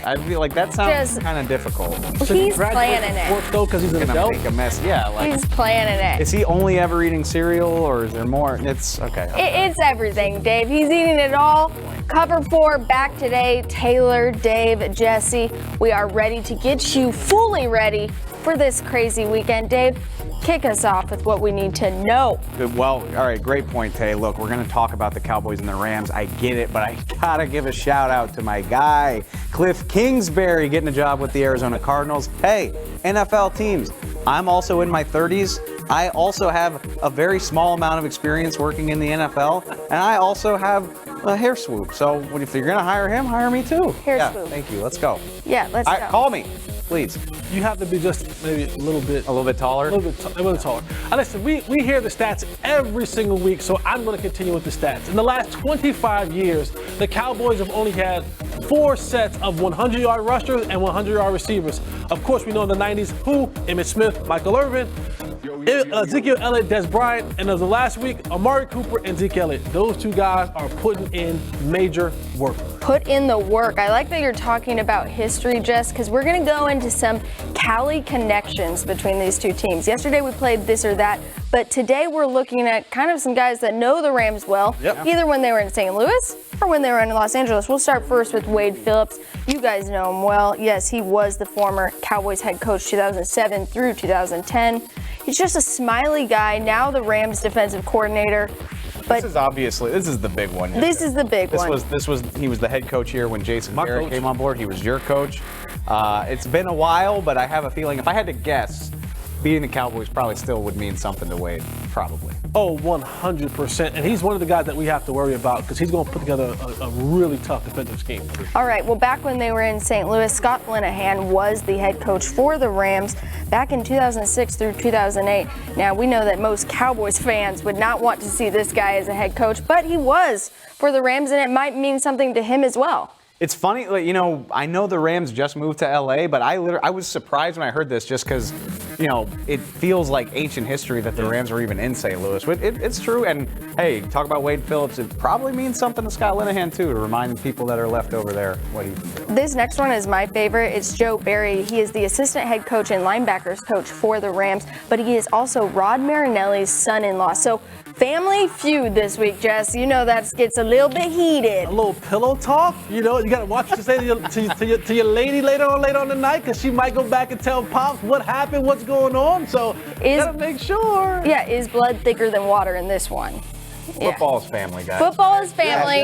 that? I feel like that sounds kind of difficult. He's planning it. Though, because he's an Gonna adult. make a mess. Yeah, like He's planning it. is he only ever eating cereal, or is there more? It's okay. It's everything, Dave. He's eating it all. Cover 4 back today. Taylor, Dave, Jesse. We are ready to get you fully ready for this crazy weekend. Dave, kick us off with what we need to know. Well, all right, great point, Tay. Look, we're going to talk about the Cowboys and the Rams. I get it, but I got to give a shout out to my guy, Cliff Kingsbury, getting a job with the Arizona Cardinals. Hey, NFL teams, I'm also in my 30s. I also have a very small amount of experience working in the NFL, and I also have a hair swoop. So if you're going to hire him, hire me too. Hair swoop. Thank you. Let's go. Yeah, let's go. Call me, please. You have to be just maybe a little bit taller? A little taller. Listen, we hear the stats every single week, so I'm going to continue with the stats. In the last 25 years, the Cowboys have only had 4 sets of 100-yard rushers and 100-yard receivers. Of course, we know in the 90s who? Emmitt Smith, Michael Irvin, Ezekiel Elliott, Des Bryant, and of the last week, Amari Cooper and Zeke Elliott. Those 2 guys are putting in major work. Put in the work. I like that you're talking about history, Jess, because we're going to go into some Cali Connections between these 2 teams. Yesterday we played this or that, but today we're looking at kind of some guys that know the Rams well, either when they were in St. Louis or when they were in Los Angeles. We'll start first with Wade Phillips. You guys know him well. Yes, he was the former Cowboys head coach 2007 through 2010. He's just a smiley guy, now the Rams defensive coordinator. But this is the big one. This is the big one. He was the head coach here when Jason Garrett came on board. He was your coach. It's been a while, but I have a feeling if I had to guess, beating the Cowboys probably still would mean something to Wade, probably. Oh, 100%. And he's one of the guys that we have to worry about because he's going to put together a really tough defensive scheme. All right, well, back when they were in St. Louis, Scott Linehan was the head coach for the Rams back in 2006 through 2008. Now, we know that most Cowboys fans would not want to see this guy as a head coach, but he was for the Rams, and it might mean something to him as well. It's funny, like, I know the Rams just moved to LA, but I was surprised when I heard this just because, it feels like ancient history that the Rams were even in St. Louis. But it's true, and hey, talk about Wade Phillips, it probably means something to Scott Linehan too, to remind people that are left over there what he can do. This next one is my favorite. It's Joe Barry. He is the assistant head coach and linebackers coach for the Rams, but he is also Rod Marinelli's son-in-law. So family feud this week, Jess. You know that gets a little bit heated. A little pillow talk. You got to watch what you say to your lady later on the night because she might go back and tell Pops what happened, what's going on. So you got to make sure. Yeah, is blood thicker than water in this one? Football is family, guys. Football is family.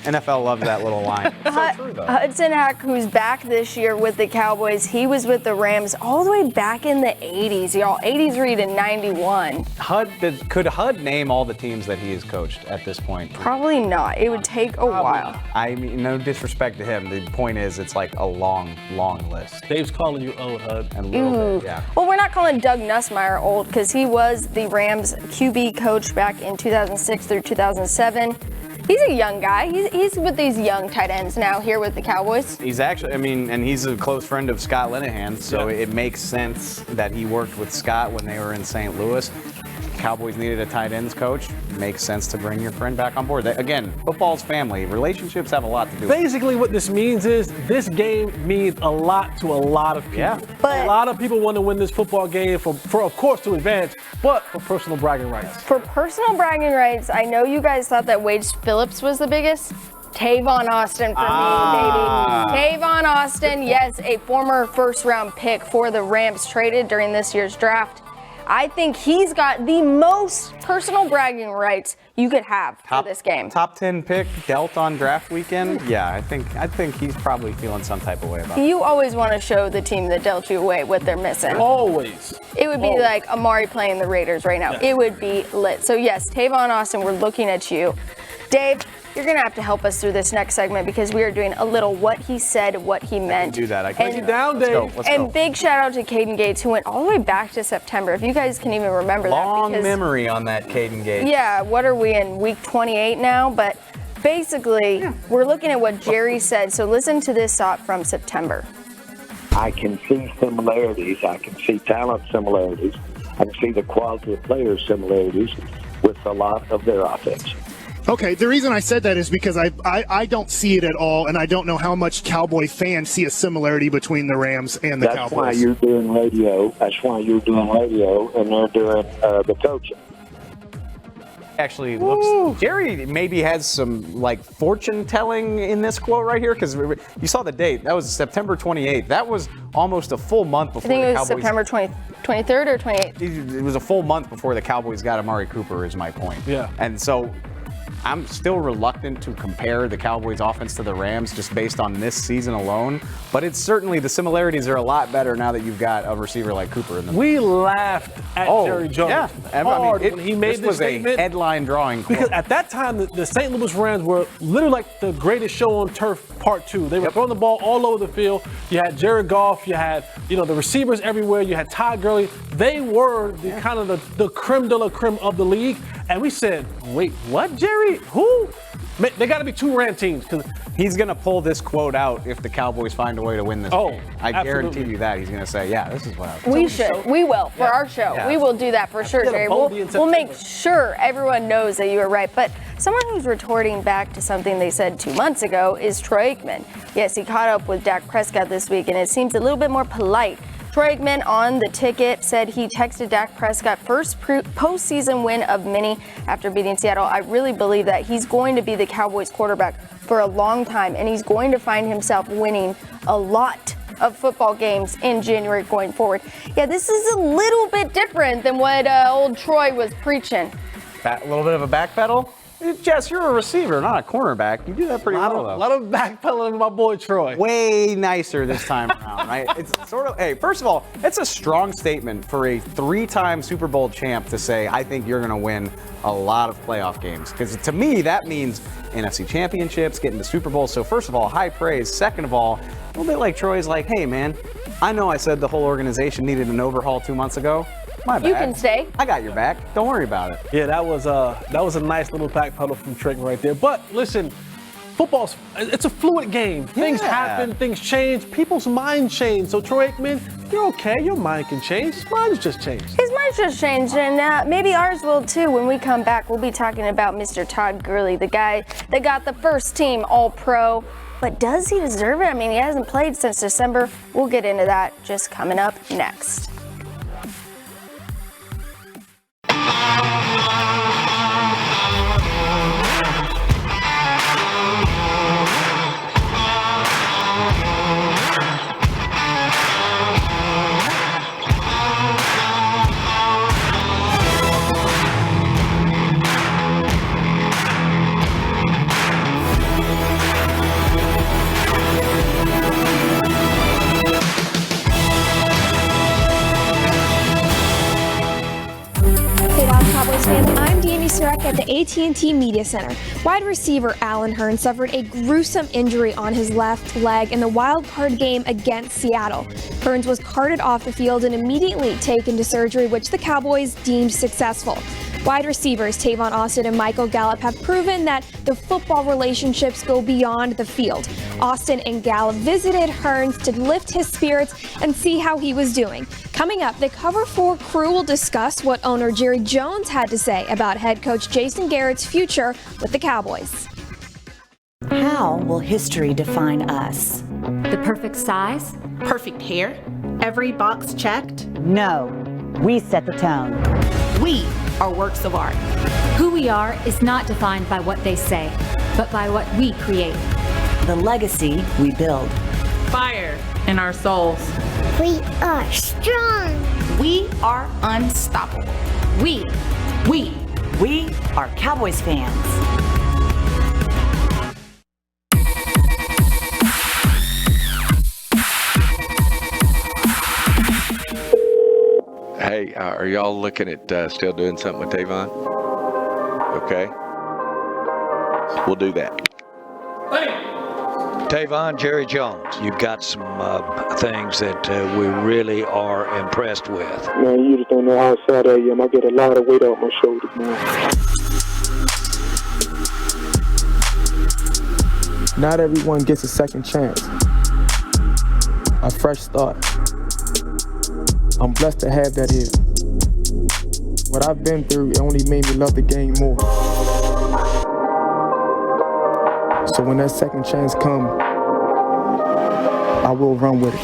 NFL loves that little line. So true, though. Hudson Hack, who's back this year with the Cowboys, he was with the Rams all the way back in the 80s, y'all. 83 to 91. Could HUD name all the teams that he has coached at this point? Probably not. It would take a while. I mean, no disrespect to him. The point is, it's like a long, long list. Dave's calling you old, HUD. And a little bit, yeah. Well, we're not calling Doug Nussmeier old because he was the Rams QB coach back in 2006 through 2007. He's a young guy. He's with these young tight ends now here with the Cowboys. He's actually, and he's a close friend of Scott Linehan, so it makes sense that he worked with Scott when they were in St. Louis. Cowboys needed a tight ends coach. Makes sense to bring your friend back on board. Again, football's family. Relationships have a lot to do with it. Basically, what this means is this game means a lot to a lot of people. Yeah. But a lot of people want to win this football game for of course, to advance, but for personal bragging rights. For personal bragging rights, I know you guys thought that Wade Phillips was the biggest. Tavon Austin for me, baby. Tavon Austin, yes, a former first-round pick for the Rams traded during this year's draft. I think he's got the most personal bragging rights you could have for this game. Top 10 pick dealt on draft weekend. Yeah, I think he's probably feeling some type of way about it. You always want to show the team that dealt you away what they're missing. Always. It would be like Amari playing the Raiders right now. Yeah. It would be lit. So yes, Tavon Austin, we're looking at you. Dave, you're going to have to help us through this next segment because we are doing a little what he said, what he meant. I can do that. I can do down, Dave. Let's go. And big shout out to Caden Gates, who went all the way back to September. If you guys can even remember that. Long memory on that Caden Gates. Yeah, what are we in, week 28 now? But basically, we're looking at what Jerry said. So listen to this thought from September. I can see similarities. I can see talent similarities. I can see the quality of players similarities with a lot of their offense. Okay, the reason I said that is because I don't see it at all, and I don't know how much Cowboy fans see a similarity between the Rams and the Cowboys. That's why you're doing radio. That's why you're doing radio, and they're doing the coaching. Actually looks, Jerry maybe has some like fortune telling in this quote right here, because you saw the date. That was September 28th. That was almost a full month before I think the it was Cowboys. September 23rd or 28th. It was a full month before the Cowboys got Amari Cooper, is my point. Yeah. And so I'm still reluctant to compare the Cowboys offense to the Rams just based on this season alone, but it's certainly the similarities are a lot better now that you've got a receiver like Cooper in the We laughed at Jerry Jones hard when he made this statement. A headline drawing quote. Because at that time, the St. Louis Rams were literally like the greatest show on turf part 2. They were throwing the ball all over the field. You had Jared Goff, you had the receivers everywhere, you had Todd Gurley. They were the kind of the creme de la creme of the league. And we said, wait, what, Jerry? Who? They got to be 2 Ram teams. Cause he's going to pull this quote out if the Cowboys find a way to win this game. I guarantee you that. He's going to say, yeah, this is what I was We should. We will for our show. Yeah. We will do that for sure, Jerry. We'll make sure everyone knows that you were right. But someone who's retorting back to something they said 2 months ago is Troy Aikman. Yes, he caught up with Dak Prescott this week, and it seems a little bit more polite. Troy Aikman on the ticket said he texted Dak Prescott first postseason win of many after beating Seattle. I really believe that he's going to be the Cowboys quarterback for a long time, and he's going to find himself winning a lot of football games in January going forward. Yeah, this is a little bit different than what old Troy was preaching. A little bit of a backpedal? Jess, you're a receiver, not a cornerback. You do that pretty well, though. A lot of backpedaling with my boy Troy. Way nicer this time around, right? It's sort of, hey, first of all, it's a strong statement for a 3-time Super Bowl champ to say, I think you're going to win a lot of playoff games. Because to me, that means NFC championships, getting to Super Bowl. So first of all, high praise. Second of all, a little bit like Troy's like, hey, man, I know I said the whole organization needed an overhaul 2 months ago. My bad. You can stay. I got your back. Don't worry about it. Yeah, that was a nice little backpedal from Trick right there. But listen, it's a fluid game. Things happen, things change, people's minds change. So Troy Aikman, you're okay. Your mind can change. His mind's just changed. His mind's just changed, and maybe ours will too. When we come back, we'll be talking about Mr. Todd Gurley, the guy that got the first team All-Pro. But does he deserve it? I mean, he hasn't played since December. We'll get into that just coming up next. I'm Danny Surek at the AT&T Media Center. Wide receiver Allen Hurns suffered a gruesome injury on his left leg in the wild card game against Seattle. Hurns was carted off the field and immediately taken to surgery, which the Cowboys deemed successful. Wide receivers Tavon Austin and Michael Gallup have proven that the football relationships go beyond the field. Austin and Gallup visited Hurns to lift his spirits and see how he was doing. Coming up, the Cover 4 crew will discuss what owner Jerry Jones had to say about head coach Jason Garrett's future with the Cowboys. How will history define us? The perfect size? Perfect hair? Every box checked? No, we set the tone. We are works of art. Who we are is not defined by what they say, but by what we create. The legacy we build. Fire in our souls. We are strong. We are unstoppable. We are Cowboys fans. Hey, are y'all looking at still doing something with Tavon? Okay. We'll do that. Tavon, Jerry Jones, you've got some things that we really are impressed with. Man, you just don't know how sad I am. I get a lot of weight off my shoulders now. Not everyone gets a second chance. A fresh start. I'm blessed to have that here. What I've been through, it only made me love the game more. So when that second chance comes, I will run with it.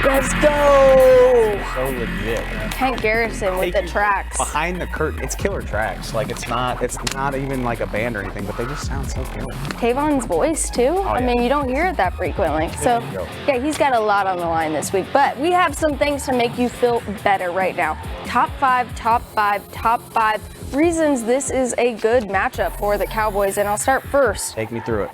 Let's go! So legit. Hank Garrison with the tracks. Behind the curtain, it's killer tracks. Like it's not even like a band or anything, but they just sound so killer. Tavon's voice too. I mean, you don't hear it that frequently. So yeah, he's got a lot on the line this week. But we have some things to make you feel better right now. Top five reasons this is a good matchup for the Cowboys. And I'll start first. Take me through it.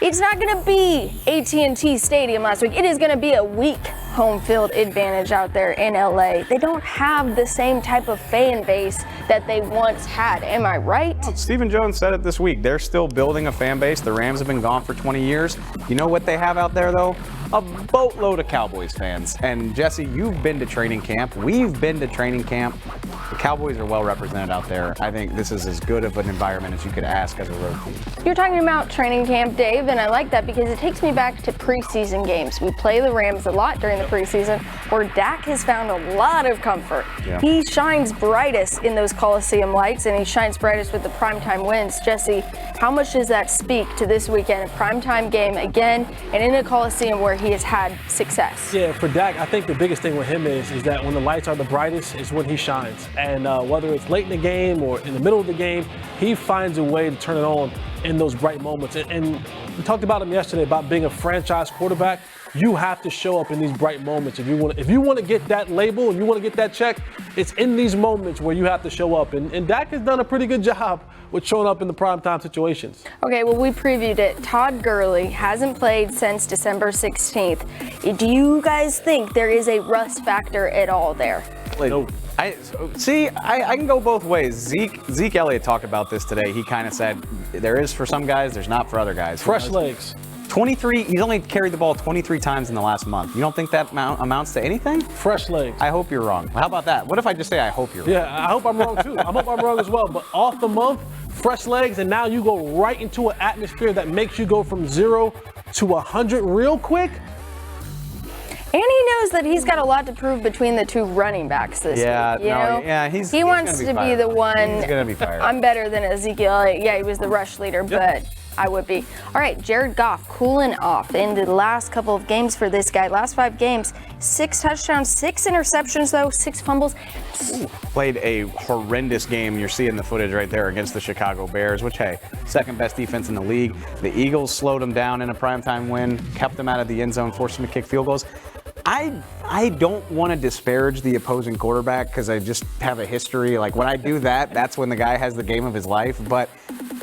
It's not going to be AT&T Stadium last week. It is going to be a weak home field advantage out there in LA. They don't have the same type of fan base that they once had. Am I right? Stephen Jones said it this week. They're still building a fan base. The Rams have been gone for 20 years. You know what they have out there, though? A boatload of Cowboys fans. And Jesse, you've been to training camp. We've been to training camp. The Cowboys are well represented out there. I think this is as good of an environment as you could ask as a road team. You're talking about training camp, Dave, and I like that because it takes me back to preseason games. We play the Rams a lot during the preseason, where Dak has found a lot of comfort. Yeah. He shines brightest in those Coliseum lights, and he shines brightest with the primetime wins. Jesse, how much does that speak to this weekend? A primetime game again, and in a Coliseum where he has had success. Yeah, for Dak, I think the biggest thing with him is that when the lights are the brightest is when he shines. And whether it's late in the game or in the middle of the game, he finds a way to turn it on in those bright moments. And we talked about him yesterday about being a franchise quarterback. You have to show up in these bright moments. If you want to get that label and you want to get that check, it's in these moments where you have to show up. And Dak has done a pretty good job with showing up in the primetime situations. Okay, well, we previewed it. Todd Gurley hasn't played since December 16th. Do you guys think there is a rust factor at all there? Nope. I can go both ways. Zeke Elliott talked about this today. He kind of said there is for some guys, there's not for other guys. Fresh legs. 23, he's only carried the ball 23 times in the last month. You don't think that amounts to anything? Fresh legs. I hope you're wrong. How about that? What if I just say I hope you're wrong? Yeah, I hope I'm wrong too. I hope I'm wrong as well. But off the month, fresh legs, and now you go right into an atmosphere that makes you go from 0 to 100 real quick. And he knows that he's got a lot to prove between the two running backs this week. He wants to be the one. He's gonna be fired. I'm better than Ezekiel Elliott. Yeah, he was the rush leader, but I would be. All right, Jared Goff cooling off in the last couple of games for this guy. Last 5 games, 6 touchdowns, 6 interceptions though, 6 fumbles. Played a horrendous game. You're seeing the footage right there against the Chicago Bears, which, hey, second best defense in the league. The Eagles slowed them down in a primetime win, kept them out of the end zone, forced them to kick field goals. I don't want to disparage the opposing quarterback because I just have a history. Like when I do that, that's when the guy has the game of his life. But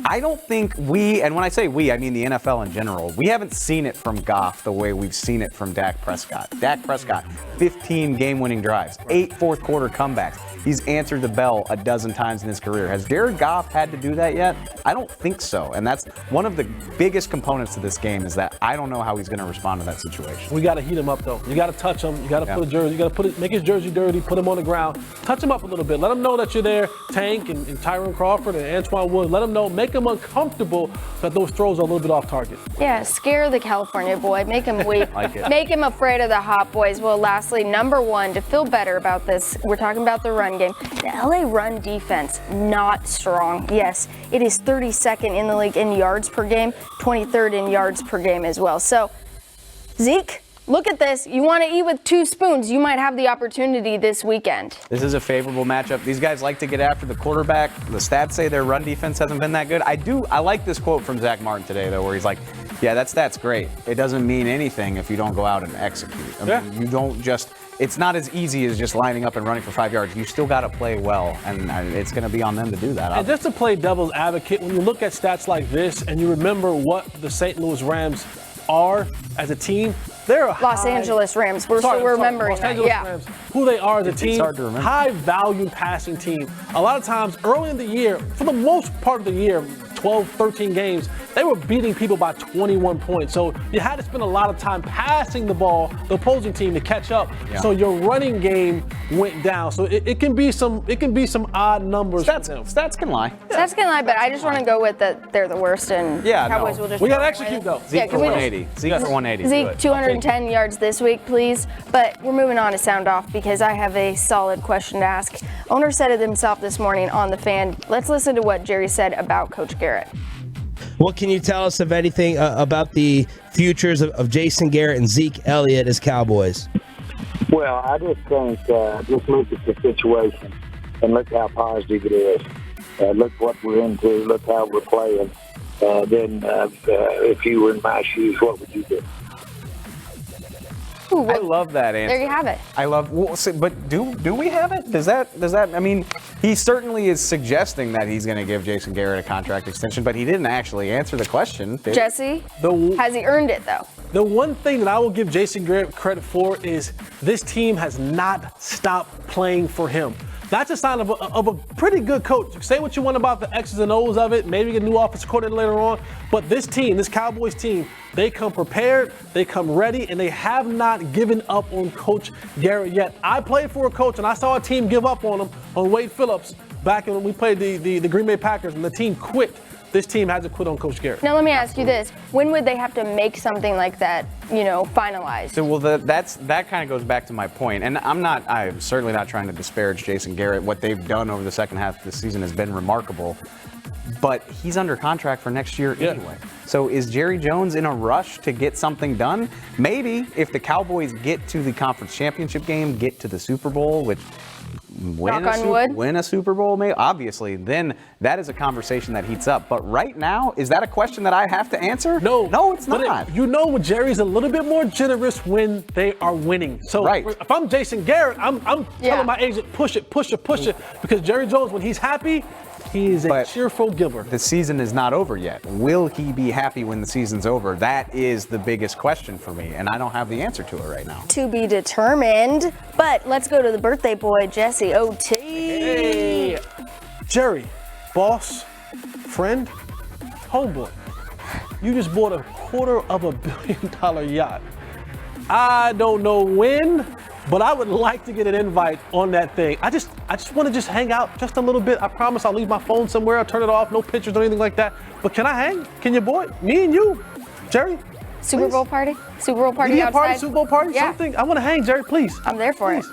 I don't think and when I say we, I mean the NFL in general, we haven't seen it from Goff the way we've seen it from Dak Prescott. Dak Prescott, 15 game-winning drives, 8 fourth-quarter comebacks. He's answered the bell a dozen times in his career. Has Jared Goff had to do that yet? I don't think so. And that's one of the biggest components to this game is that I don't know how he's going to respond to that situation. We got to heat him up, though. You got to touch him. You got to put a jersey. You got to make his jersey dirty, put him on the ground. Touch him up a little bit. Let him know that you're there. Tank and Tyron Crawford and Antoine Wood. Let him know. Make him uncomfortable so that those throws are a little bit off target. Yeah, scare the California boy. Make him weak. Make him afraid of the hot boys. Well, lastly, number 1, to feel better about this, we're talking about the run game. The LA run defense, not strong. Yes, it is 32nd in the league in yards per game, 23rd in yards per game as well. So, Zeke, look at this. You want to eat with 2 spoons. You might have the opportunity this weekend. This is a favorable matchup. These guys like to get after the quarterback. The stats say their run defense hasn't been that good. I like this quote from Zach Martin today, though, where he's like, yeah, that's great. It doesn't mean anything if you don't go out and execute. I mean, you don't just... It's not as easy as just lining up and running for 5 yards. You still got to play well, and it's going to be on them to do that. And just to play devil's advocate, when you look at stats like this and you remember what the St. Louis Rams are as a team, they're a Los Angeles Rams. We're remembering Los that. Angeles Rams, who they are as a team. It's hard to remember. High value passing team. A lot of times early in the year, for the most part of the year, 12, 13 games, they were beating people by 21 points. So you had to spend a lot of time passing the ball, the opposing team, to catch up. Yeah. So your running game went down. So it can be some odd numbers. Stats can lie. Stats can lie, but I just want to go with that they're the worst, and Cowboys will just. We got to execute though. Zeke for 180. Zeke for 180. Zeke 210 yards this week, please. But we're moving on to sound off because I have a solid question to ask. Owner said it himself this morning on The Fan. Let's listen to what Jerry said about Coach Garrett. What can you tell us of anything about the futures of Jason Garrett and Zeke Elliott as Cowboys? Well, I just think just look at the situation and look how positive it is. Look what we're into. Look how we're playing. Then if you were in my shoes, what would you do? Ooh, I love that answer. There you have it. I love, but do we have it? Does that? I mean, he certainly is suggesting that he's going to give Jason Garrett a contract extension, but he didn't actually answer the question. Jesse, has he earned it though? The one thing that I will give Jason Garrett credit for is this team has not stopped playing for him. That's a sign of a pretty good coach. Say what you want about the X's and O's of it, maybe get a new offensive coordinator later on, but this team, this Cowboys team, they come prepared, they come ready, and they have not given up on Coach Garrett yet. I played for a coach, and I saw a team give up on him, on Wade Phillips, back when we played the Green Bay Packers, and the team quit. This team hasn't quit on Coach Garrett. Now let me ask you this: when would they have to make something like that, finalized? So, well, that kind of goes back to my point, and I'm certainly not trying to disparage Jason Garrett. What they've done over the second half of the season has been remarkable, but he's under contract for next year anyway. So is Jerry Jones in a rush to get something done? Maybe if the Cowboys get to the conference championship game, get to the Super Bowl, which win a Super Bowl, maybe, obviously, then that is a conversation that heats up. But right now, is that a question that I have to answer? No, it's not. Jerry's a little bit more generous when they are winning. So if I'm Jason Garrett, I'm telling my agent, push it, because Jerry Jones, when he's happy, he is a cheerful giver. The season is not over yet. Will he be happy when the season's over? That is the biggest question for me, and I don't have the answer to it right now. To be determined. But let's go to the birthday boy, Jesse O.T. Hey, Jerry, boss, friend, homeboy, you just bought a $250 million yacht. I don't know when, but I would like to get an invite on that thing. I just want to hang out just a little bit. I promise I'll leave my phone somewhere. I'll turn it off. No pictures or anything like that. But can I hang? Can your boy? Me and you, Jerry? Super Bowl party? Super Bowl party outside? Super Bowl party? Yeah. Something? I want to hang, Jerry, please. I'm there for it.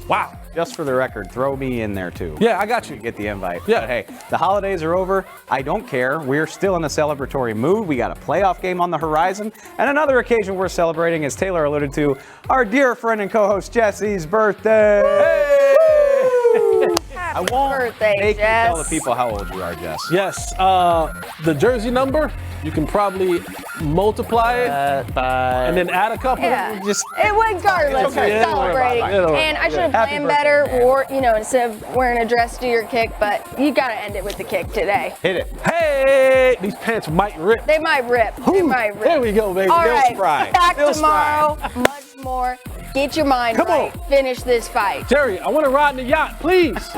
Wow. Just for the record, throw me in there too. Yeah, I got you. Get the invite. Yeah. But hey, the holidays are over. I don't care. We're still in a celebratory mood. We got a playoff game on the horizon. And another occasion we're celebrating, as Taylor alluded to, our dear friend and co-host Jesse's birthday. Hey! Happy birthday, make you Jess. tell the people how old you are, Jess. Yes. The jersey number, you can probably multiply it and then add a couple. Yeah. It went regardless. We're celebrating. And I should have planned better, or instead of wearing a dress, do your kick, but you got to end it with the kick today. Hit it. Hey, these pants might rip. They might rip. There we go, baby. All right, spry. back tomorrow. Much more. Get your mind right. Finish this fight. Jerry, I want to ride in the yacht, please.